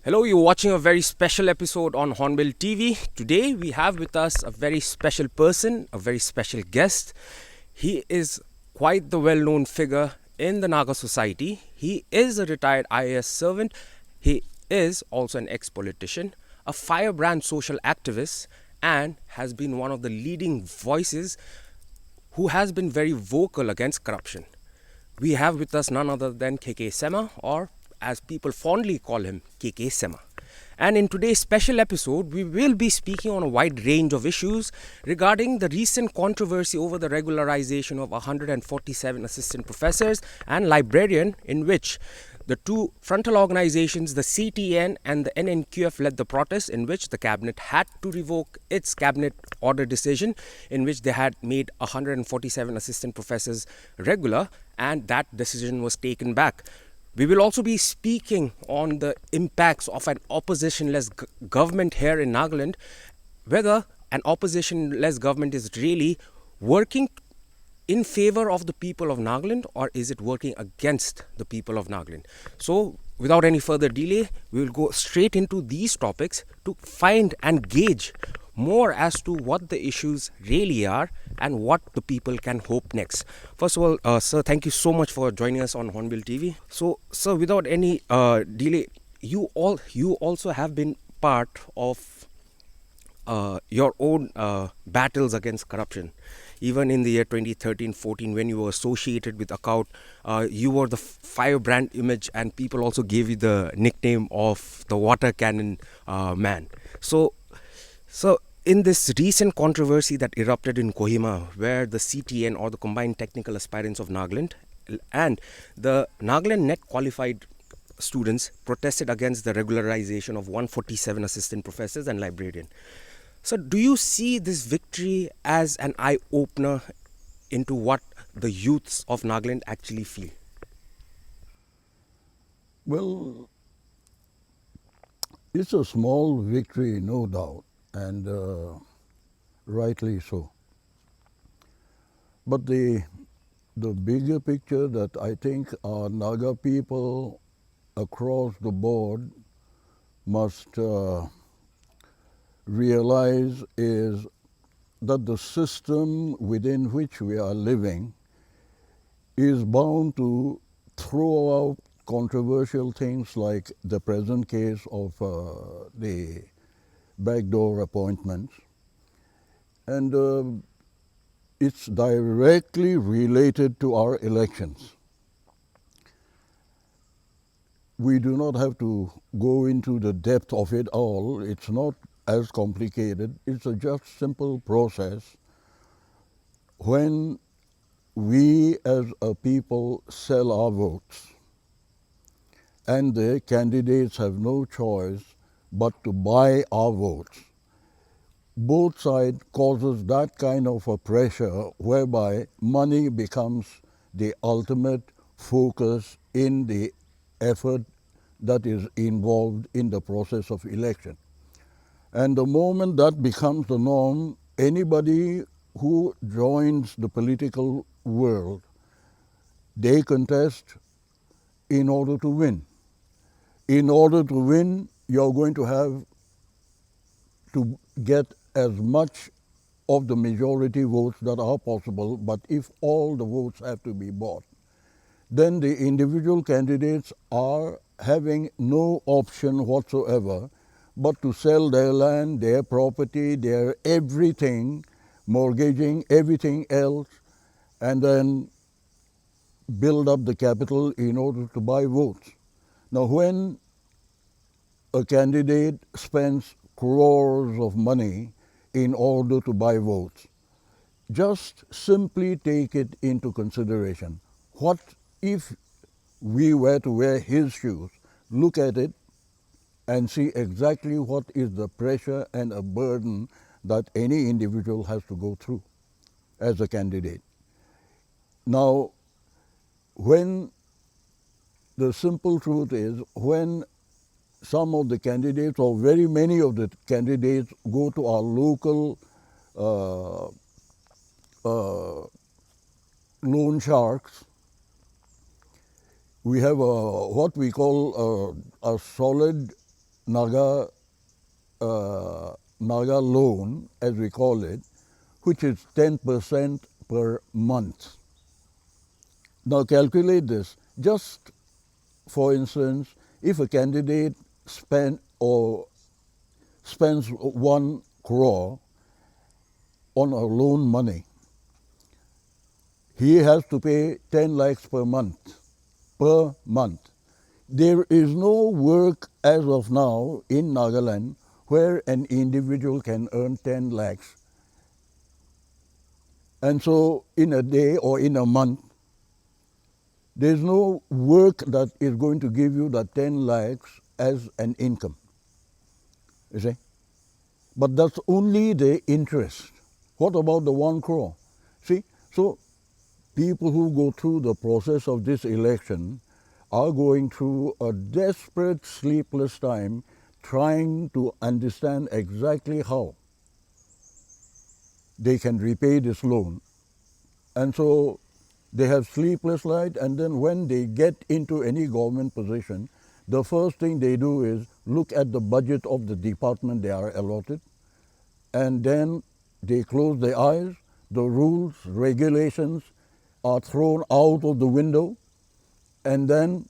Hello, you're watching a very special episode on Hornbill TV. Today we have with us a very special person, a very special guest. He is quite the well known figure in the Naga society. He is a retired IAS servant. He is also an ex politician, a firebrand social activist, and has been one of the leading voices who has been very vocal against corruption. We have with us none other than KK Sema, or as people fondly call him, KK Sema. And in today's special episode, we will be speaking on a wide range of issues regarding the recent controversy over the regularization of 147 assistant professors and librarian, in which the two frontal organizations, the CTN and the NNQF, led the protest, in which the cabinet had to revoke its cabinet order decision, in which they had made 147 assistant professors regular, and that decision was taken back. We will also be speaking on the impacts of an oppositionless government here in Nagaland, whether an oppositionless government is really working in favor of the people of Nagaland, or is it working against the people of Nagaland? So, without any further delay, we will go straight into these topics to find and gauge more as to what the issues really are and what the people can hope next. First of all, sir, thank you so much for joining us on Hornbill TV. So, sir, without any delay, you also have been part of your own battles against corruption. Even in the year 2013-14, when you were associated with account, you were the firebrand image, and people also gave you the nickname of the water cannon man. So in this recent controversy that erupted in Kohima, where the CTN, or the Combined Technical Aspirants of Nagaland, and the Nagaland Net Qualified students protested against the regularization of 147 assistant professors and librarian. So, do you see this victory as an eye opener into what the youths of Nagaland actually feel? Well, it's a small victory, no doubt, and rightly so. But the bigger picture that I think our Naga people across the board must realize is that the system within which we are living is bound to throw out controversial things like the present case of the backdoor appointments. And it's directly related to our elections. We do not have to go into the depth of it all. It's not as complicated. It's a just simple process. When we as a people sell our votes, and the candidates have no choice but to buy our votes, both sides causes that kind of a pressure whereby money becomes the ultimate focus in the effort that is involved in the process of election. And the moment that becomes the norm, anybody who joins the political world, they contest in order to win. In order to win, you're going to have to get as much of the majority votes that are possible, but if all the votes have to be bought, then the individual candidates are having no option whatsoever but to sell their land, their property, their everything, mortgaging everything else, and then build up the capital in order to buy votes. Now, when a candidate spends crores of money in order to buy votes, just simply take it into consideration. What if we were to wear his shoes, look at it, and see exactly what is the pressure and a burden that any individual has to go through as a candidate. Now, when the simple truth is, when some of the candidates or very many of the candidates go to our local uh, loan sharks, we have what we call a solid Naga, Naga loan, as we call it, which is 10% per month. Now calculate this. Just for instance, if a candidate spends 1 crore on a loan money, he has to pay 10 lakhs per month. Per month. There is no work as of now in Nagaland where an individual can earn 10 lakhs. And so in a day or in a month, there's no work that is going to give you that 10 lakhs as an income. You see? But that's only the interest. What about the 1 crore? See? So people who go through the process of this election are going through a desperate, sleepless time trying to understand exactly how they can repay this loan. And so they have sleepless night, and then when they get into any government position, the first thing they do is look at the budget of the department they are allotted, and then they close their eyes, the rules, regulations are thrown out of the window, and then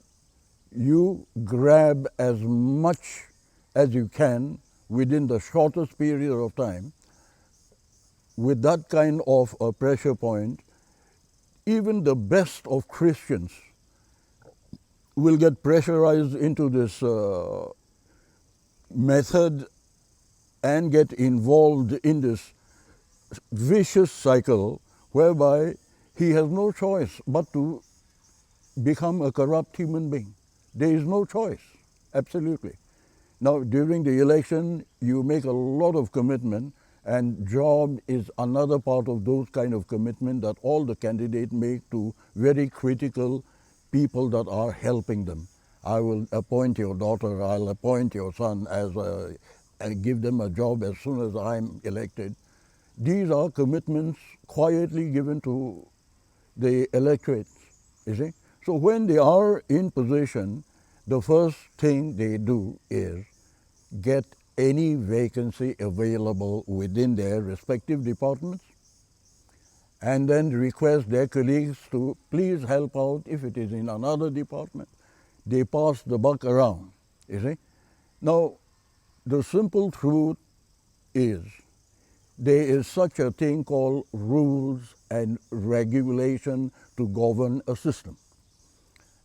you grab as much as you can within the shortest period of time. With that kind of a pressure point, even the best of Christians will get pressurized into this method and get involved in this vicious cycle whereby he has no choice but to become a corrupt human being. There is no choice, absolutely. Now, during the election, you make a lot of commitment, and job is another part of those kind of commitment that all the candidates make to very critical people that are helping them. I will appoint your daughter, I'll appoint your son and give them a job as soon as I'm elected. These are commitments quietly given to the electorate, you see. So when they are in position, the first thing they do is get any vacancy available within their respective departments and then request their colleagues to please help out if it is in another department. They pass the buck around, you see. Now, the simple truth is there is such a thing called rules and regulation to govern a system.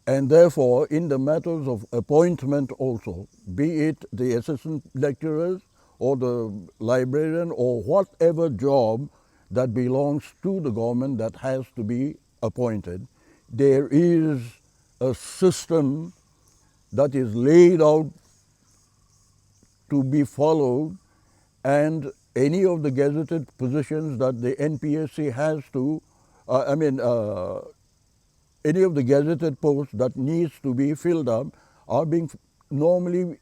And therefore, in the matters of appointment also, be it the assistant lecturers or the librarian or whatever job that belongs to the government that has to be appointed, there is a system that is laid out to be followed, and any of the gazetted positions that the NPSC has to, any of the gazetted posts that needs to be filled up are being normally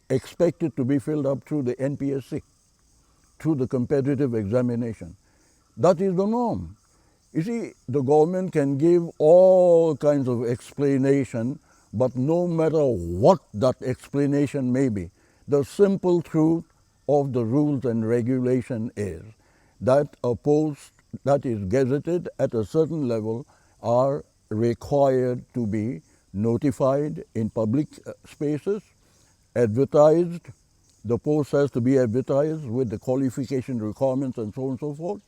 expected to be filled up through the NPSC, through the competitive examination. That is the norm. You see, the government can give all kinds of explanation, but no matter what that explanation may be, the simple truth of the rules and regulation is that a post that is gazetted at a certain level are required to be notified in public spaces, advertised. The post has to be advertised with the qualification requirements and so on and so forth.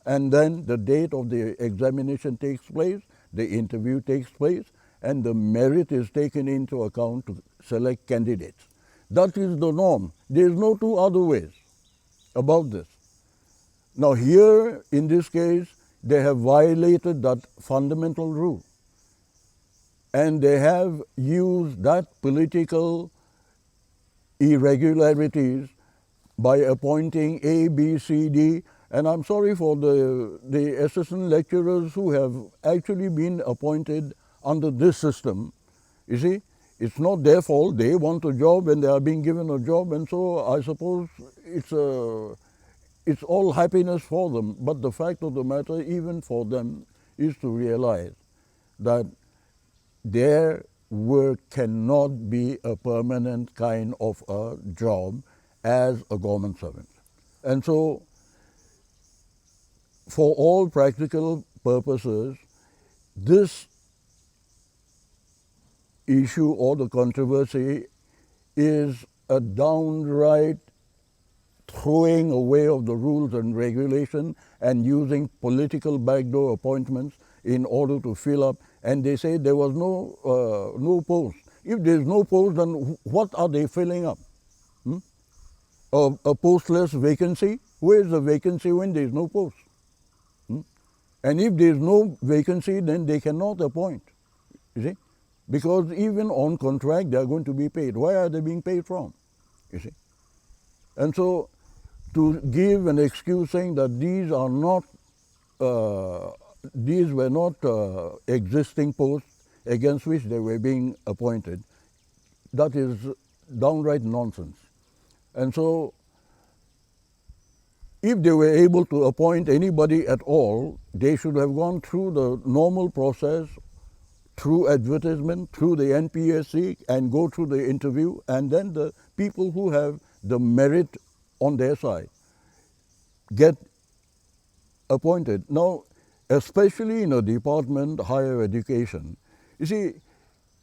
And then the date of the examination takes place, the interview takes place, and the merit is taken into account to select candidates. That is the norm. There is no two other ways about this. Now here, in this case, they have violated that fundamental rule. And they have used that political irregularities by appointing A, B, C, D, and I'm sorry for the assistant lecturers who have actually been appointed under this system. You see, it's not their fault. They want a job and they are being given a job, and so I suppose it's all happiness for them. But the fact of the matter, even for them, is to realize that their work cannot be a permanent kind of a job as a government servant. And so, for all practical purposes, this issue or the controversy is a downright throwing away of the rules and regulation and using political backdoor appointments in order to fill up. And they say there was no post. If there's no post, then what are they filling up? A postless vacancy? Where is the vacancy when there's no post? And if there's no vacancy, then they cannot appoint. You see? Because even on contract, they are going to be paid. Where are they being paid from? You see? And so, to give an excuse saying that these are not, these were not existing posts against which they were being appointed, that is downright nonsense. And so, if they were able to appoint anybody at all, they should have gone through the normal process, through advertisement, through the NPSC, and go through the interview, and then the people who have the merit on their side get appointed. Now, especially in a department, higher education, you see,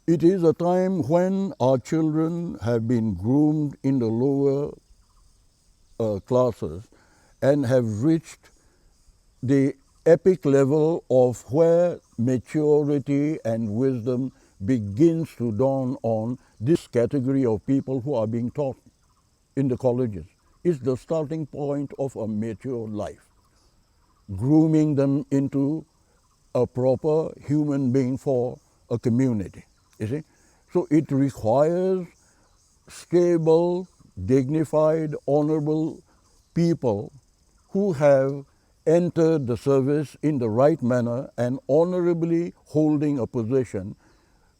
it is a time when our children have been groomed in the lower classes and have reached the epic level of where maturity and wisdom begins to dawn on this category of people who are being taught in the colleges. It's the starting point of a mature life, grooming them into a proper human being for a community, you see. So it requires stable, dignified, honorable people who have entered the service in the right manner and honorably holding a position.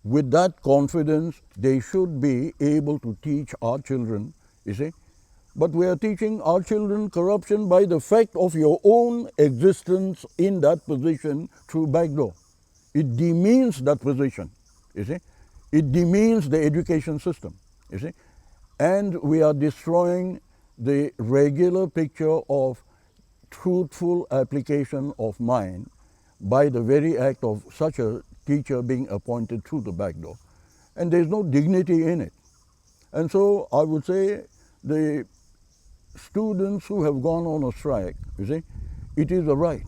With that confidence, they should be able to teach our children, you see. But we are teaching our children corruption by the fact of your own existence in that position through backdoor. It demeans that position, you see. It demeans the education system, you see. And we are destroying the regular picture of truthful application of mind by the very act of such a teacher being appointed through the back door. And there's no dignity in it. And so I would say the students who have gone on a strike, you see, it is a right.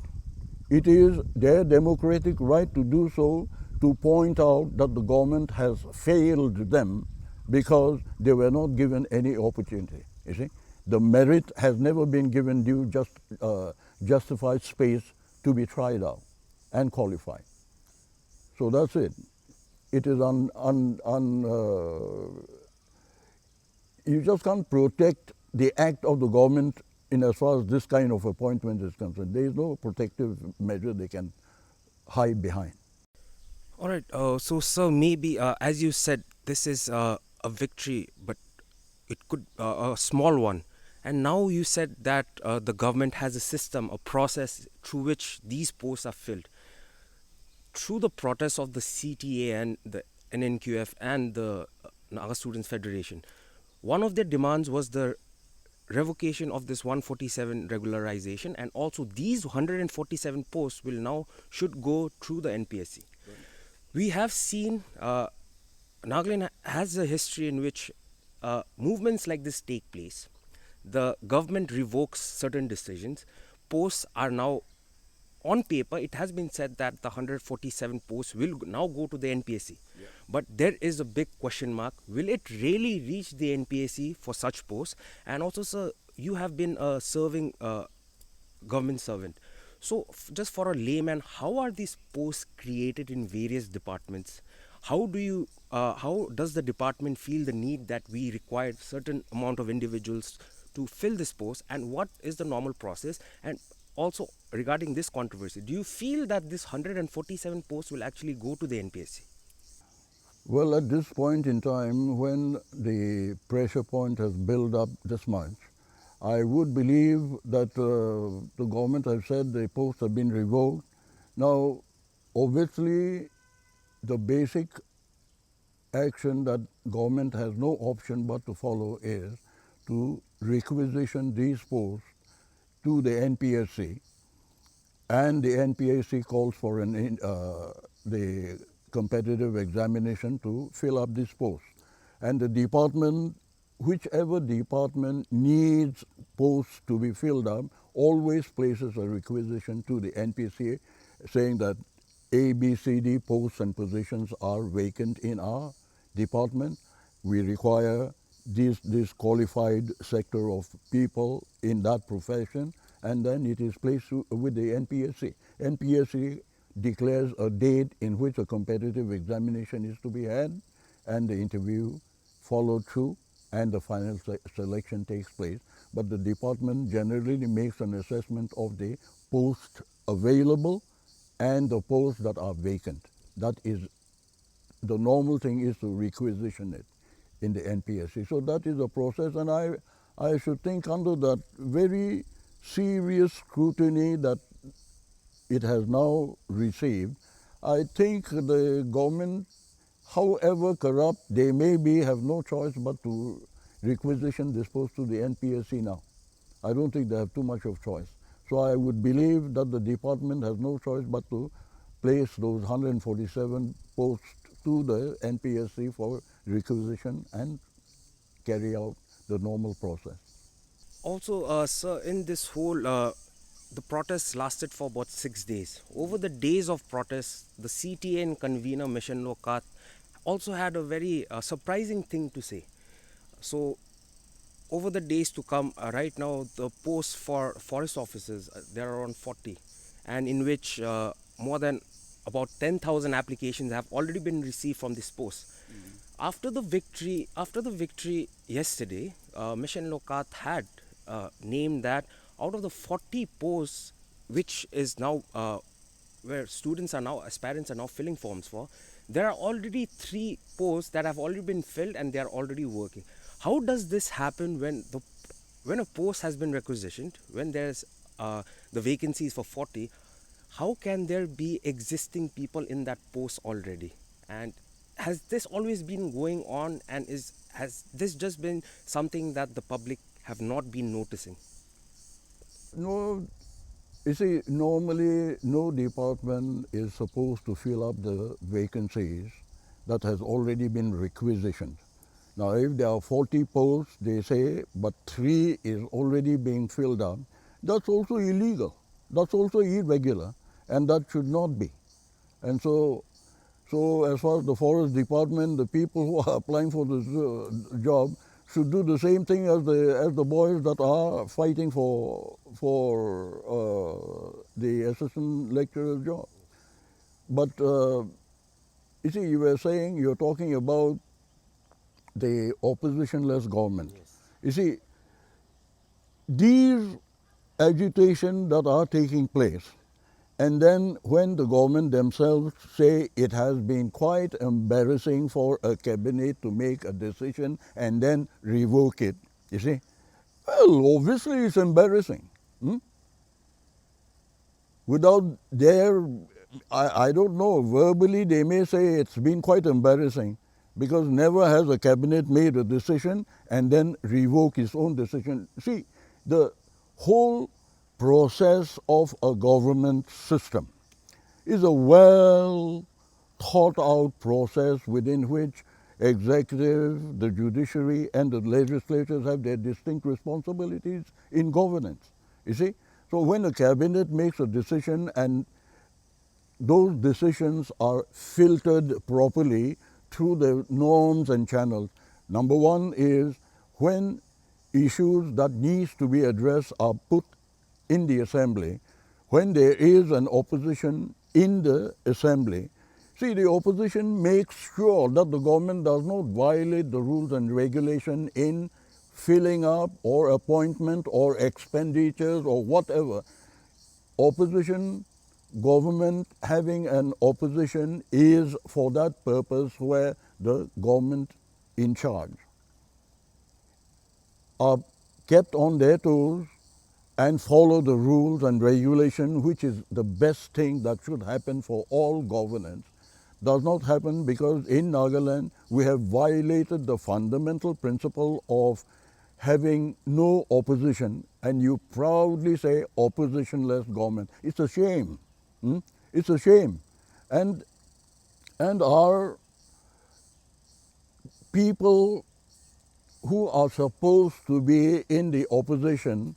It is their democratic right to do so, to point out that the government has failed them because they were not given any opportunity, you see. The merit has never been given due justified space to be tried out and qualified. So that's it. It is you just can't protect the act of the government in as far as this kind of appointment is concerned. There is no protective measure they can hide behind. All right. So, sir, maybe as you said, this is a victory, but it could a small one. And now you said that the government has a system, a process through which these posts are filled. Through the protests of the CTA and the NNQF and the Naga Students Federation, one of their demands was the revocation of this 147 regularization, and also these 147 posts will now should go through the NPSC. We have seen Nagaland has a history in which movements like this take place. The government revokes certain decisions. Posts are now on paper. It has been said that the 147 posts will now go to the NPSC. Yeah. But there is a big question mark. Will it really reach the NPSC for such posts? And also, sir, you have been a serving government servant. So, just for a layman, how are these posts created in various departments? How does the department feel the need that we require certain amount of individuals to fill this post, and what is the normal process? And also regarding this controversy, do you feel that this 147 posts will actually go to the NPSC? Well, at this point in time, when the pressure point has built up this much, I would believe that the government has said the posts have been revoked. Now, obviously, the basic action that government has no option but to follow is to requisition these posts to the NPSC, and the NPSC calls for the competitive examination to fill up this post. And the department, whichever department needs posts to be filled up, always places a requisition to the NPSC saying that A, B, C, D posts and positions are vacant in our department. We require this qualified sector of people in that profession, and then it is placed with the NPSC. NPSC declares a date in which a competitive examination is to be had, and the interview followed through, and the final selection takes place. But the department generally makes an assessment of the posts available and the posts that are vacant. That is, the normal thing is to requisition it in the NPSC. So that is a process, and I should think under that very serious scrutiny that it has now received, I think the government, however corrupt they may be, have no choice but to requisition this post to the NPSC now. I don't think they have too much of choice. So I would believe that the department has no choice but to place those 147 posts to the NPSC for requisition and carry out the normal process. Also, sir, in this whole, the protests lasted for about 6 days. Over the days of protests, the CTA and convener Mission Lokat also had a very surprising thing to say. So, over the days to come, right now the posts for forest officers, there are around 40, and in which more than about 10,000 applications have already been received from this post. After the victory yesterday, Mission Lokat had named that out of the 40 posts, which is now where students are now, aspirants are now filling forms for, there are already 3 posts that have already been filled and they are already working. How does this happen when a post has been requisitioned, when there's the vacancies for 40? How can there be existing people in that post already? And has this always been going on, and has this just been something that the public have not been noticing? No, you see, normally no department is supposed to fill up the vacancies that has already been requisitioned. Now, if there are 40 posts, they say, but 3 is already being filled up, that's also illegal. That's also irregular, and that should not be. And so as far as the forest department, the people who are applying for this job should do the same thing as the boys that are fighting for the assistant lecturer's job. But you see, you're talking about the oppositionless government. Yes. You see, these agitation that are taking place, and then when the government themselves say it has been quite embarrassing for a cabinet to make a decision and then revoke it, you see, well, obviously it's embarrassing. Without their, I don't know, verbally they may say it's been quite embarrassing, because never has a cabinet made a decision and then revoke its own decision. See, the whole process of a government system is a well thought out process within which executive, the judiciary, and the legislatures have their distinct responsibilities in governance. You see? So when a cabinet makes a decision and those decisions are filtered properly through the norms and channels. Number one is when issues that needs to be addressed are put in the assembly, when there is an opposition in the assembly, see, the opposition makes sure that the government does not violate the rules and regulation in filling up or appointment or expenditures or whatever. Opposition, government having an opposition is for that purpose, where the government in charge are kept on their toes and follow the rules and regulation, which is the best thing that should happen for all governance. does not happen because in Nagaland we have violated the fundamental principle of having no opposition, and you proudly say oppositionless government. It's a shame. It's a shame. And, and our people who are supposed to be in the opposition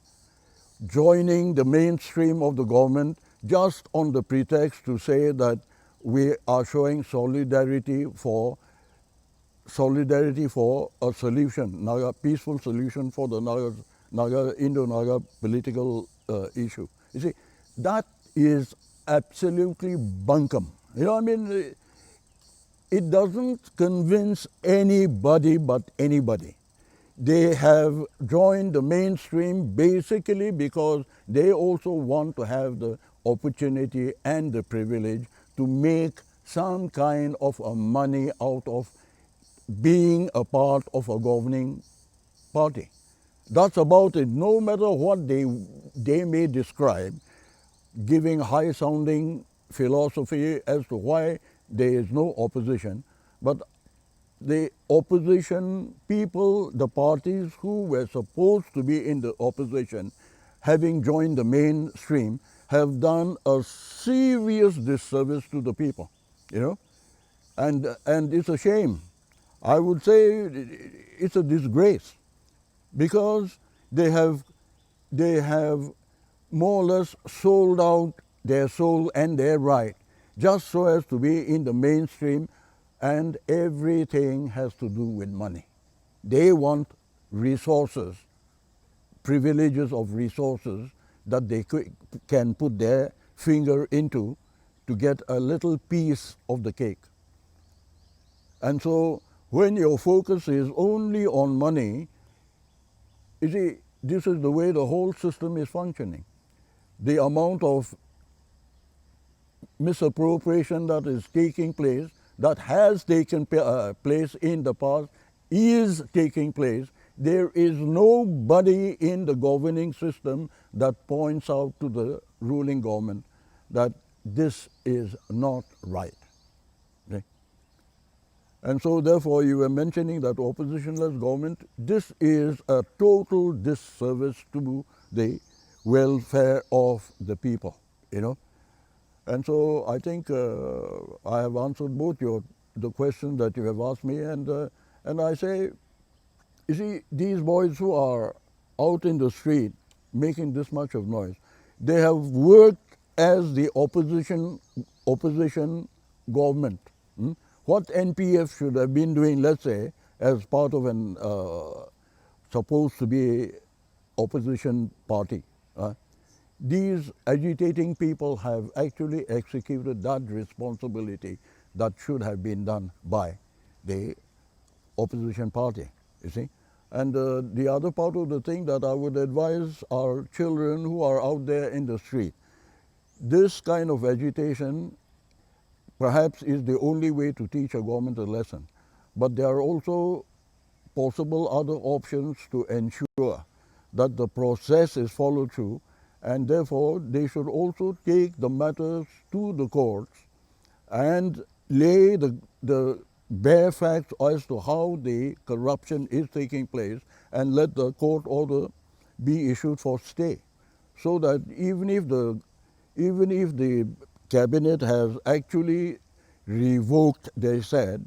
joining the mainstream of the government just on the pretext to say that we are showing solidarity for a solution, Naga, peaceful solution for the Indo-Naga political issue. You see, that is absolutely bunkum. You know, I mean, it doesn't convince anybody but anybody. They have joined the mainstream basically because they also want to have the opportunity and the privilege to make some kind of a money out of being a part of a governing party. That's about it. No matter what they may describe, giving high sounding philosophy as to why there is no opposition, but the opposition people, the parties who were supposed to be in the opposition, having joined the mainstream, have done a serious disservice to the people, you know, and it's a shame. I would say it's a disgrace because they have more or less sold out their soul and their right just so as to be in the mainstream, and everything has to do with money. They want resources, privileges of resources that they can put their finger into to get a little piece of the cake. And so when your focus is only on money, you see, this is the way the whole system is functioning. The amount of misappropriation that is taking place, that has taken place in the past, is taking place. There is nobody in the governing system that points out to the ruling government that this is not right. Okay? And so therefore you were mentioning that oppositionless government, this is a total disservice to the welfare of the people, you know. And so I think I have answered both the questions that you have asked me, and I say, you see, these boys who are out in the street making this much of noise, they have worked as the opposition government. What NPF should have been doing, let's say, as part of an supposed to be opposition party. These agitating people have actually executed that responsibility that should have been done by the opposition party, you see. And the other part of the thing that I would advise our children who are out there in the street, this kind of agitation perhaps is the only way to teach a government a lesson. But there are also possible other options to ensure that the process is followed through, and therefore they should also take the matters to the courts and lay the bare facts as to how the corruption is taking place, and let the court order be issued for stay, so that even if the cabinet has actually revoked, they said,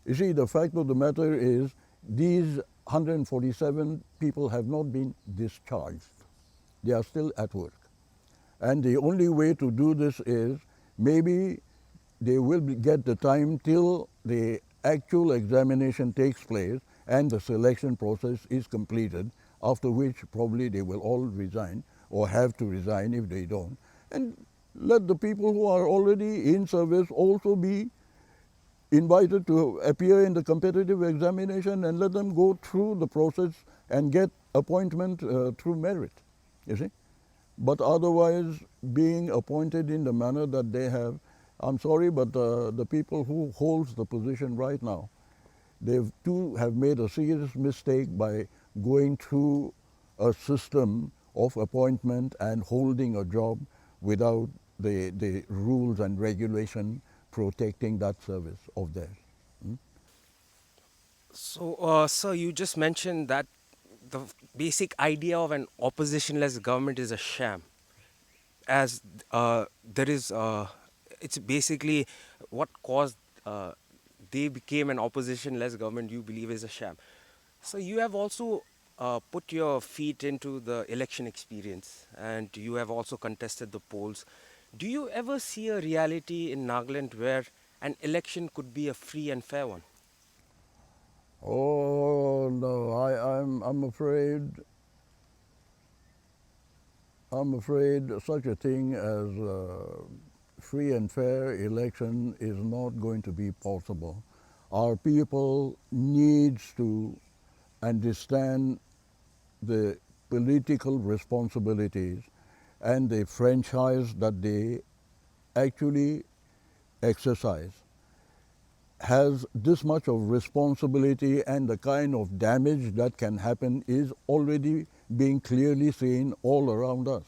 you see, the fact of the matter is these 147 people have not been discharged. They are still at work. And the only way to do this is maybe they will get the time till the actual examination takes place and the selection process is completed, after which probably they will all resign or have to resign if they don't. And let the people who are already in service also be invited to appear in the competitive examination, and let them go through the process and get appointment through merit, you see. But otherwise, being appointed in the manner that they have, I'm sorry, but the people who holds the position right now, they too have made a serious mistake by going through a system of appointment and holding a job without the rules and regulation protecting that service of theirs. So, sir, you just mentioned that the basic idea of an oppositionless government is a sham, as there is, it's basically what caused they became an oppositionless government. You believe is a sham. So you have also put your feet into the election experience, and you have also contested the polls. Do you ever see a reality in Nagaland where an election could be a free and fair one? Oh no, I'm afraid such a thing as free and fair election is not going to be possible. Our people needs to understand the political responsibilities and the franchise that they actually exercise has this much of responsibility, and the kind of damage that can happen is already being clearly seen all around us.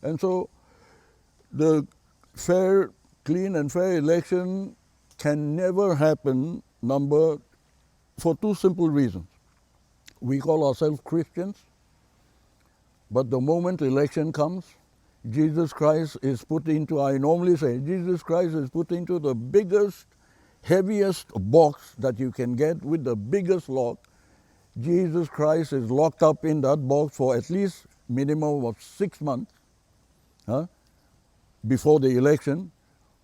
And so the fair, clean and fair election can never happen, number, for two simple reasons. We call ourselves Christians, but the moment election comes, Jesus Christ is put into, I normally say, Jesus Christ is put into the biggest, heaviest box that you can get with the biggest lock. Jesus Christ is locked up in that box for at least minimum of 6 months, huh, before the election,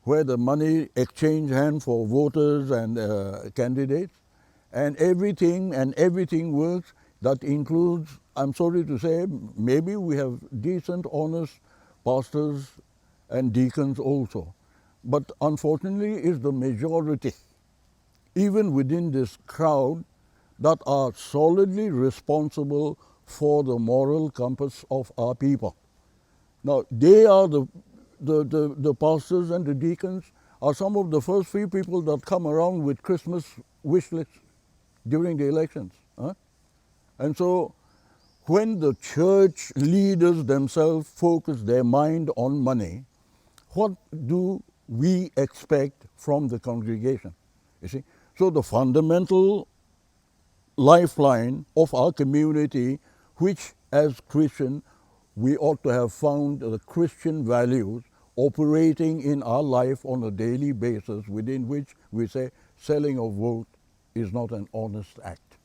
where the money exchange hand for voters and candidates, and everything works. That includes, I'm sorry to say, maybe we have decent, honest pastors and deacons also, but unfortunately is the majority, even within this crowd, that are solidly responsible for the moral compass of our people. Now, they are the pastors and the deacons are some of the first few people that come around with Christmas wish lists during the elections. Huh? And so when the church leaders themselves focus their mind on money, what do we expect from the congregation? You see? So the fundamental lifeline of our community, which as Christian we ought to have found the Christian values operating in our life on a daily basis, within which we say selling of vote is not an honest act.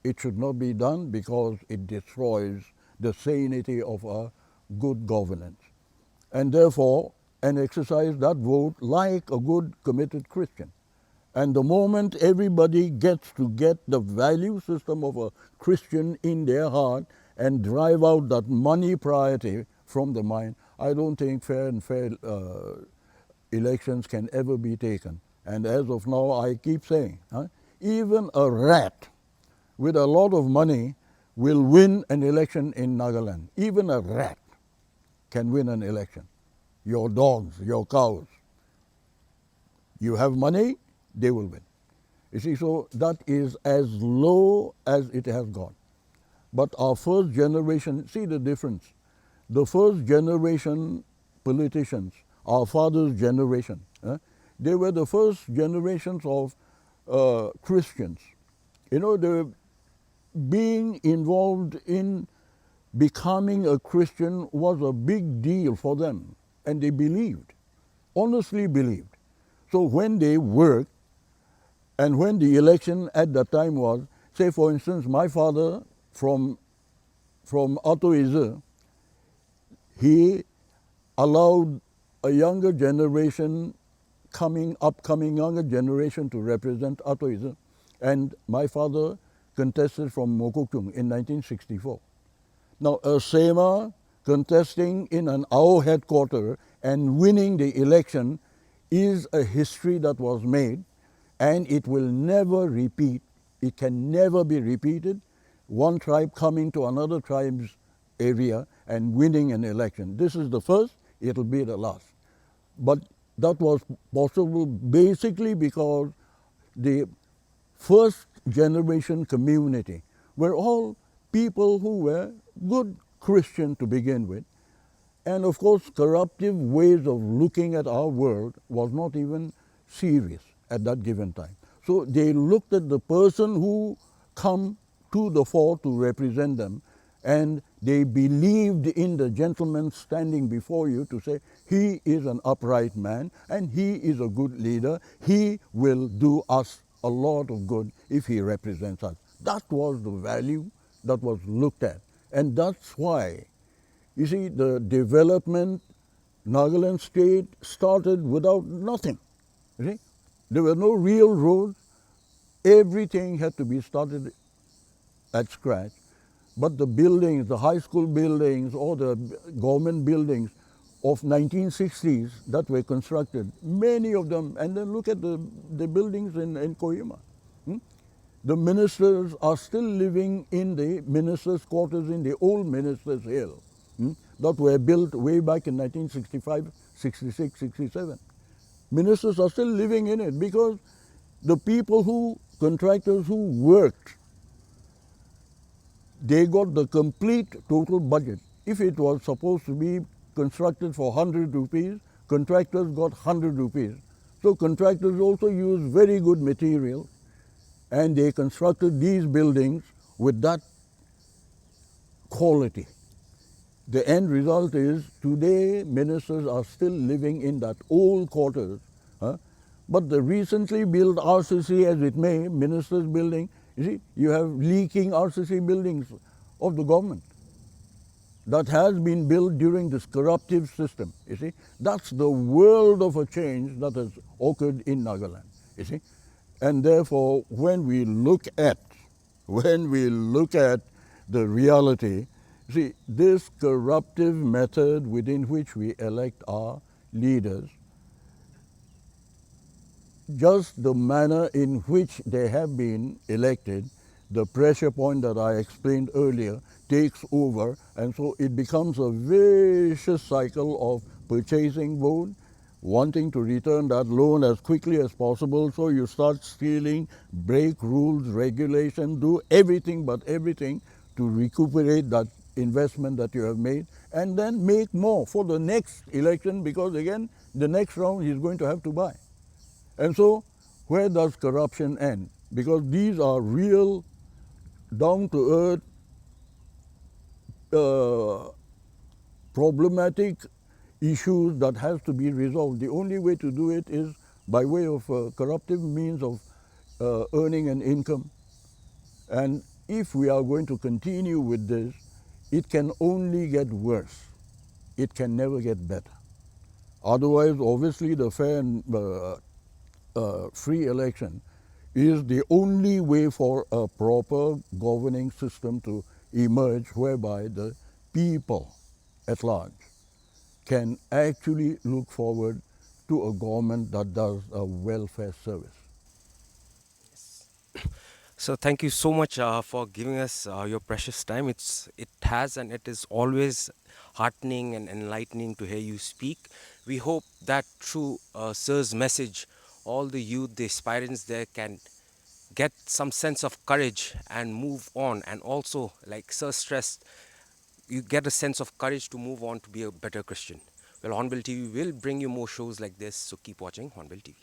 It should not be done because it destroys the sanity of our good governance. And therefore, and exercise that vote like a good committed Christian. And the moment everybody gets to get the value system of a Christian in their heart and drive out that money priority from the mind, I don't think fair and fair elections can ever be taken. And as of now, I keep saying, huh, even a rat with a lot of money will win an election in Nagaland. Even a rat can win an election. Your dogs, your cows. You have money, they will win. You see, so that is as low as it has gone. But our first generation, see the difference. The first generation politicians, our father's generation, they were the first generations of Christians. You know, being involved in becoming a Christian was a big deal for them, and they believed, honestly believed. So when they worked, and when the election at that time was, say for instance, my father from Atoize, he allowed a younger generation, upcoming younger generation to represent Atoize, and my father contested from Mokokchung in 1964. Now, a Sema contesting in an AO headquarter and winning the election is a history that was made, and it will never repeat. It can never be repeated. One tribe coming to another tribe's area and winning an election. This is the first, it'll be the last. But that was possible basically because the first generation community were all people who were good Christian to begin with. And of course, corruptive ways of looking at our world was not even serious at that given time. So they looked at the person who come to the fore to represent them, and they believed in the gentleman standing before you to say, he is an upright man and he is a good leader. He will do us a lot of good if he represents us. That was the value that was looked at. And that's why, you see, the development, Nagaland state started without nothing. You see? There were no real roads. Everything had to be started at scratch. But the buildings, the high school buildings or the government buildings of 1960s that were constructed, many of them, and then look at the buildings in Kohima. The ministers are still living in the ministers' quarters in the old Ministers' Hill that were built way back in 1965, 66, 67. Ministers are still living in it because the people who, contractors who worked, they got the complete total budget. If it was supposed to be constructed for 100 rupees, contractors got 100 rupees. So contractors also used very good material, and they constructed these buildings with that quality. The end result is today ministers are still living in that old quarters. But the recently built RCC, as it may, ministers' building, you see, you have leaking RCC buildings of the government that has been built during this corruptive system. You see, that's the world of a change that has occurred in Nagaland. You see, and therefore, when we look at the reality, see, this corruptive method within which we elect our leaders, just the manner in which they have been elected, the pressure point that I explained earlier takes over, and so it becomes a vicious cycle of purchasing vote, wanting to return that loan as quickly as possible, so you start stealing, break rules, regulation, do everything but everything to recuperate that investment that you have made, and then make more for the next election, because again, the next round he's going to have to buy. And so, where does corruption end? Because these are real, down-to-earth, problematic issues that have to be resolved. The only way to do it is by way of corruptive means of earning an income. And if we are going to continue with this, it can only get worse. It can never get better. Otherwise, obviously, the fair and free election is the only way for a proper governing system to emerge, whereby the people at large can actually look forward to a government that does a welfare service. So thank you so much for giving us your precious time. It has and it is always heartening and enlightening to hear you speak. We hope that through Sir's message, all the youth, the aspirants there can get some sense of courage and move on. And also, like Sir stressed, you get a sense of courage to move on to be a better Christian. Well, Hornbill TV will bring you more shows like this, so keep watching Hornbill TV.